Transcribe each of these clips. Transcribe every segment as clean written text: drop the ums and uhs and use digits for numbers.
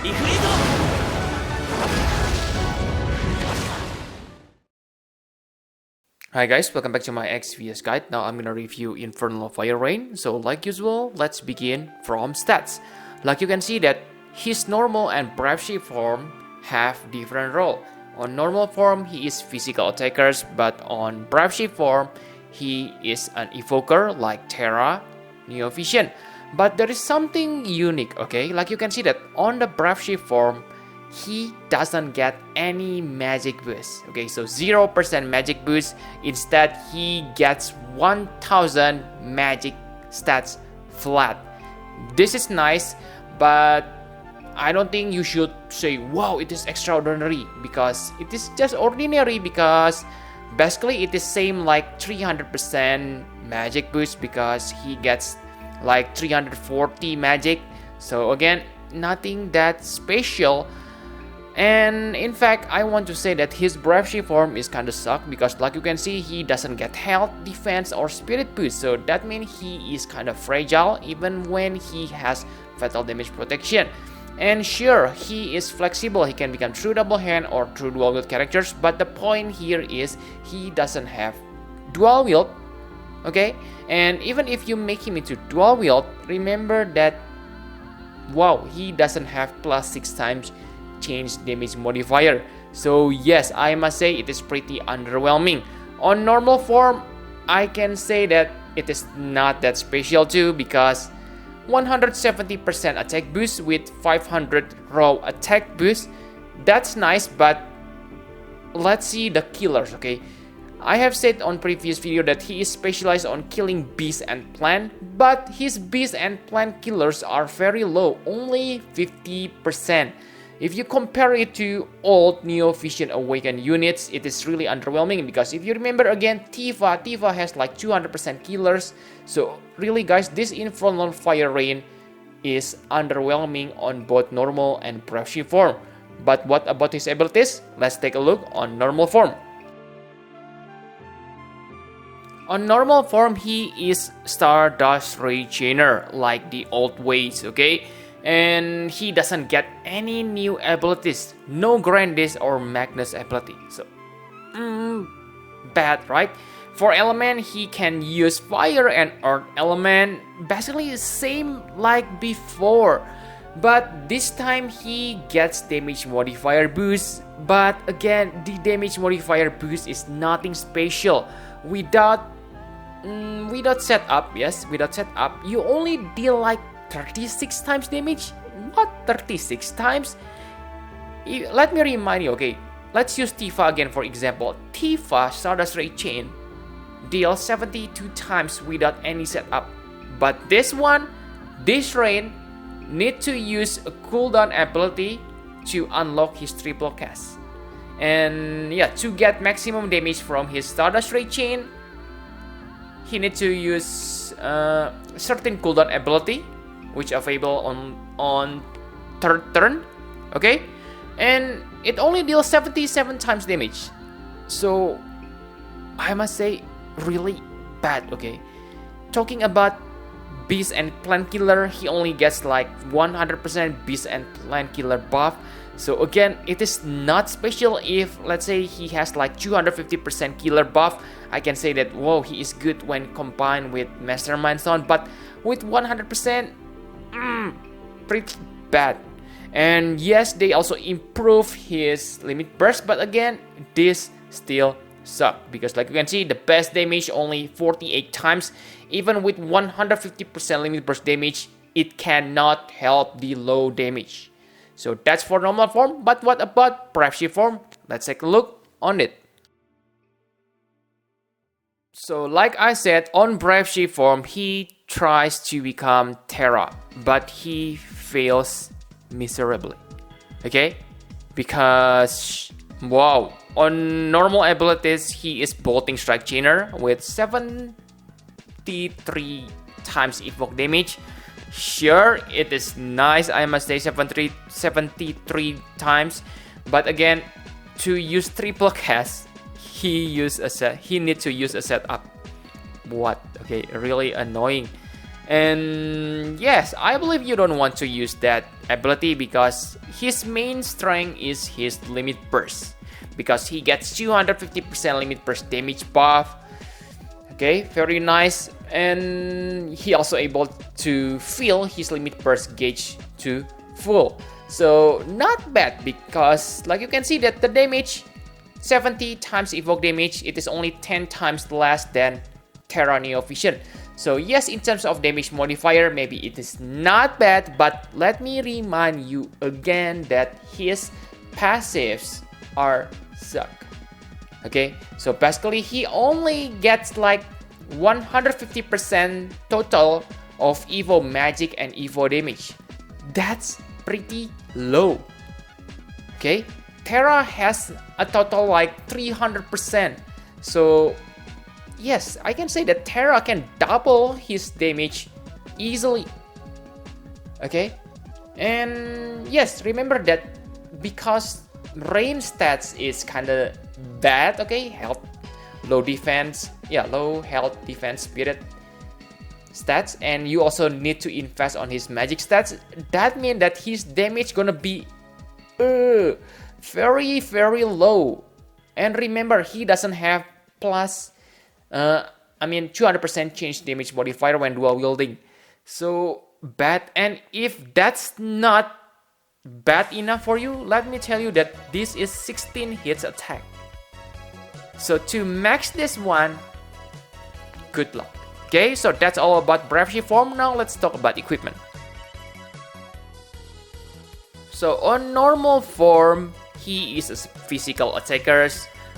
Hi guys, welcome back to my XVS guide. Now I'm gonna review Infernal Fire Rain. So like usual, let's begin from stats. Like you can see that his normal and brave shape form have different role. On normal form, he is physical attackers, but on brave shape form, he is an evoker like Terra, Neovision. But there is something unique, okay? Like you can see that on the brave shape form, he doesn't get any magic boost. Okay, so 0% magic boost. Instead, he gets 1000 magic stats flat. This is nice, but I don't think you should say, wow, it is extraordinary, because it is just ordinary, because basically it is same like 300% magic boost, because he gets like 340 magic. So again, nothing that special. And in fact, I want to say that his brave shape form is kinda suck, because like you can see, he doesn't get health, defense or spirit boost. So that means he is kinda fragile even when he has fatal damage protection. And sure, he is flexible, he can become true double hand or true dual wield characters, but the point here is he doesn't have dual wield. Okay, and even if you make him into dual wield, remember that wow, he doesn't have +6 times change damage modifier. So yes, I must say it is pretty underwhelming. On normal form, I can say that it is not that special too, because 170% attack boost with 500 raw attack boost, that's nice, but let's see the killers. Okay, I have said on previous video that he is specialized on killing beast and plant, but his beast and plant killers are very low, only 50%. If you compare it to old Neovision Awakened units, it is really underwhelming, because if you remember again, Tifa has like 200% killers. So really guys, this Infernal Fire Rain is underwhelming on both normal and brave shape form. But what about his abilities? Let's take a look on normal form. On normal form, he is Stardust Ray Chainer, like the old ways, okay? And he doesn't get any new abilities, no Grandis or Magnus ability. So, bad, right? For element, he can use fire and earth element, basically same like before. But this time he gets damage modifier boost. But again, the damage modifier boost is nothing special. Without setup, yes, without setup, you only deal like 36 times damage? What? 36 times? Let me remind you, okay? Let's use Tifa again for example. Tifa Stardust Ray Chain deals 72 times without any setup. But this Rain, need to use a cooldown ability to unlock his triple cast. And yeah, to get maximum damage from his Stardust Ray Chain, he needs to use certain cooldown ability, which available on third turn, okay? And it only deals 77 times damage. So I must say, really bad, okay? Talking about beast and plant killer, he only gets like 100% beast and plant killer buff. So again, it is not special. If let's say he has like 250% killer buff, I can say that whoa, he is good when combined with Mastermind Stone. But with 100%, pretty bad. And yes, they also improve his limit burst, but again, this still suck, because like you can see, the best damage only 48 times. Even with 150% limit burst damage, it cannot help the low damage. So that's for normal form. But what about brave shape form? Let's take a look on it. So like I said, on brave shape form, he tries to become Terra, but he fails miserably. Okay, because wow, on normal abilities, he is Bolting Strike Chainer with 73 times evoke damage. Sure, it is nice, I must say, 73 times, but again, to use triple cast, he needs to use a setup. What? Okay, really annoying. And yes, I believe you don't want to use that ability because his main strength is his limit burst, because he gets 250% limit burst damage buff. Okay, very nice. And he also able to fill his limit burst gauge to full. So not bad, because like you can see that the damage 70 times evoke damage, it is only 10 times less than Terra Neo Vision. So yes, in terms of damage modifier, maybe it is not bad, but let me remind you again that his passives are suck. Okay, so basically he only gets like 150% total of Evo magic and Evo damage. That's pretty low. Okay, Terra has a total like 300%. So yes, I can say that Terra can double his damage easily. Okay, and yes, remember that because Rain stats is kinda bad. Okay, health, low defense, low health, defense, spirit stats, and you also need to invest on his magic stats. That means that his damage gonna be very low. And remember, he doesn't have plus 200% change damage modifier when dual wielding. So bad. And if that's not bad enough for you, let me tell you that this is 16 hits attack. So to max this one, good luck. Okay, so that's all about Brave form. Now let's talk about equipment. So on normal form, he is a physical attacker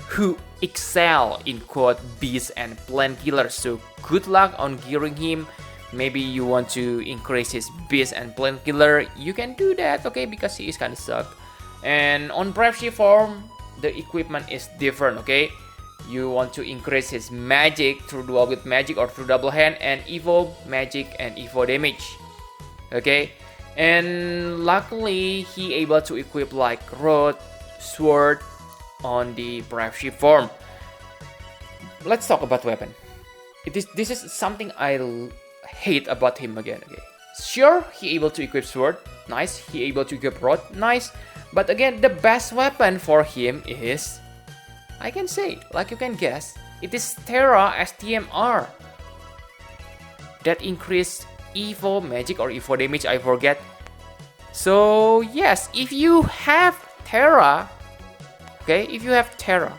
who excel in quote beast and plant killer. So good luck on gearing him. Maybe you want to increase his beast and plant killer, you can do that, okay, because he is kind of suck. And on Brave form, the equipment is different, okay. You want to increase his magic through dual wield magic or through double hand, and evo magic and evo damage, okay. And luckily he able to equip like rod, sword on the Brave form. Let's talk about weapon. This is something I hate about him again. Okay, sure, he able to equip sword, nice. He able to equip rod, nice. But again, the best weapon for him is, I can say, like you can guess, it is Terra STMR. That increase evo magic or evo damage, I forget. So yes, if you have Terra, okay, if you have Terra,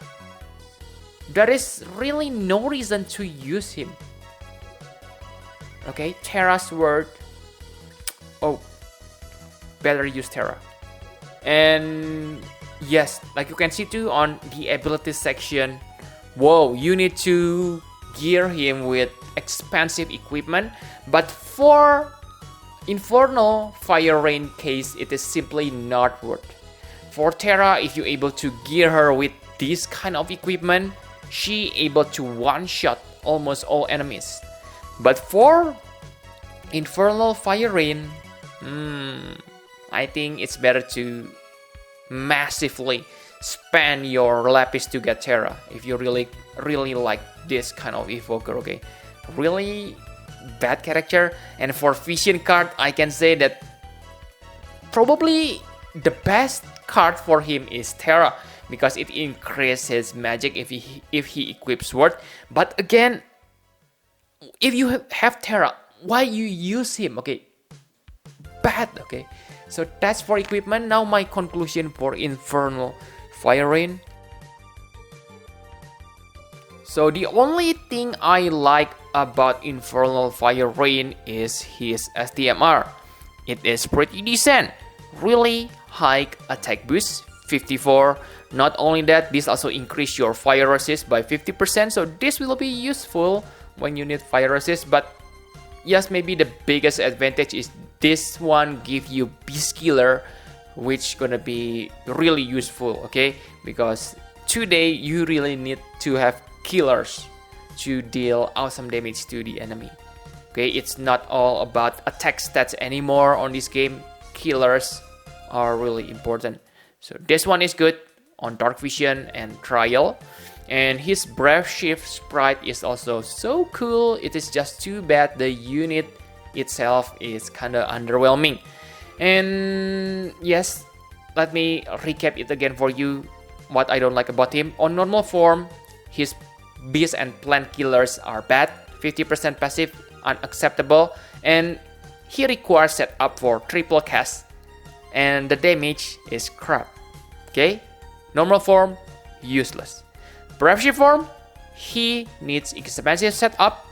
there is really no reason to use him. Okay, Terra sword. Oh, better use Terra. And yes, like you can see too on the abilities section, whoa, you need to gear him with expensive equipment. But for Infernal Fire Rain case, it is simply not worth. For Terra, if you're able to gear her with this kind of equipment, she able to one-shot almost all enemies. But for Infernal Fire Rain, I think it's better to massively spend your lapis to get Terra if you really like this kind of evoker, okay. Really bad character. And for Vision card, I can say that probably the best card for him is Terra, because it increases magic if he equips sword. But again, if you have Terra, why you use him? Okay, bad. Okay, so that's for equipment. Now my conclusion for Infernal Fire Rain. So the only thing I like about Infernal Fire Rain is his STMR. It is pretty decent, really high attack boost, 54. Not only that, this also increase your fire resist by 50%, so this will be useful when you need fire resist. But yes, maybe the biggest advantage is this one give you beast killer, which gonna be really useful, okay, because today you really need to have killers to deal awesome damage to the enemy. Okay, it's not all about attack stats anymore on this game. Killers are really important. So this one is good on Dark Vision and Trial. And his Brave Shift sprite is also so cool. It is just too bad the unit itself is kind of underwhelming. And yes, let me recap it again for you. What I don't like about him: on normal form, his beast and plant killers are bad, 50% passive, unacceptable, and he requires setup for triple cast, and the damage is crap. Okay, normal form, useless. Brave form, he needs expensive setup,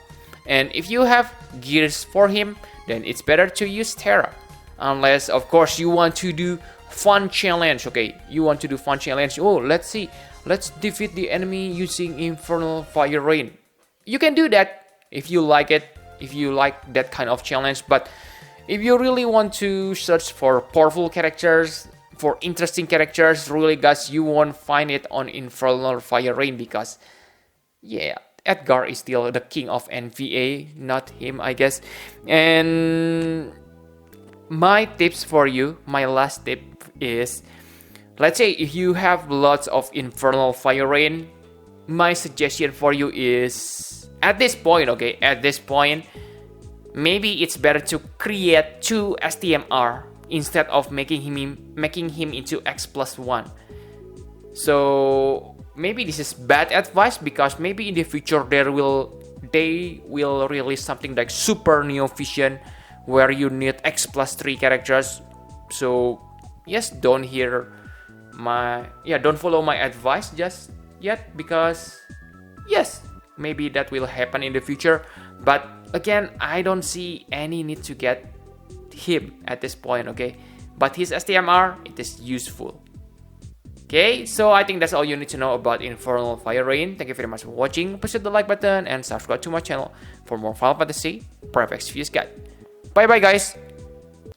and if you have gears for him, then it's better to use Terra, unless of course you want to do fun challenge. Okay, you want to do fun challenge. Oh, let's see, let's defeat the enemy using Infernal Fire Rain. You can do that if you like it, if you like that kind of challenge. But if you really want to search for powerful characters, for interesting characters, really guys, you won't find it on Infernal Fire Rain, because yeah, Edgar is still the king of NVA, not him, I guess. And my tips for you, my last tip is, let's say if you have lots of Infernal Fire Rain, my suggestion for you is, at this point, okay, at this point, maybe it's better to create 2 STMR instead of making him into X+1. So maybe this is bad advice, because maybe in the future they will release something like Super Neo Vision, where you need X+3 characters. So yes, don't follow my advice just yet, because yes, maybe that will happen in the future. But again, I don't see any need to get him at this point, okay? But his STMR, it is useful. Okay, so I think that's all you need to know about Infernal Fire Rain. Thank you very much for watching. Push the like button and subscribe to my channel for more Final Fantasy Private Exvius Guide. Bye bye guys!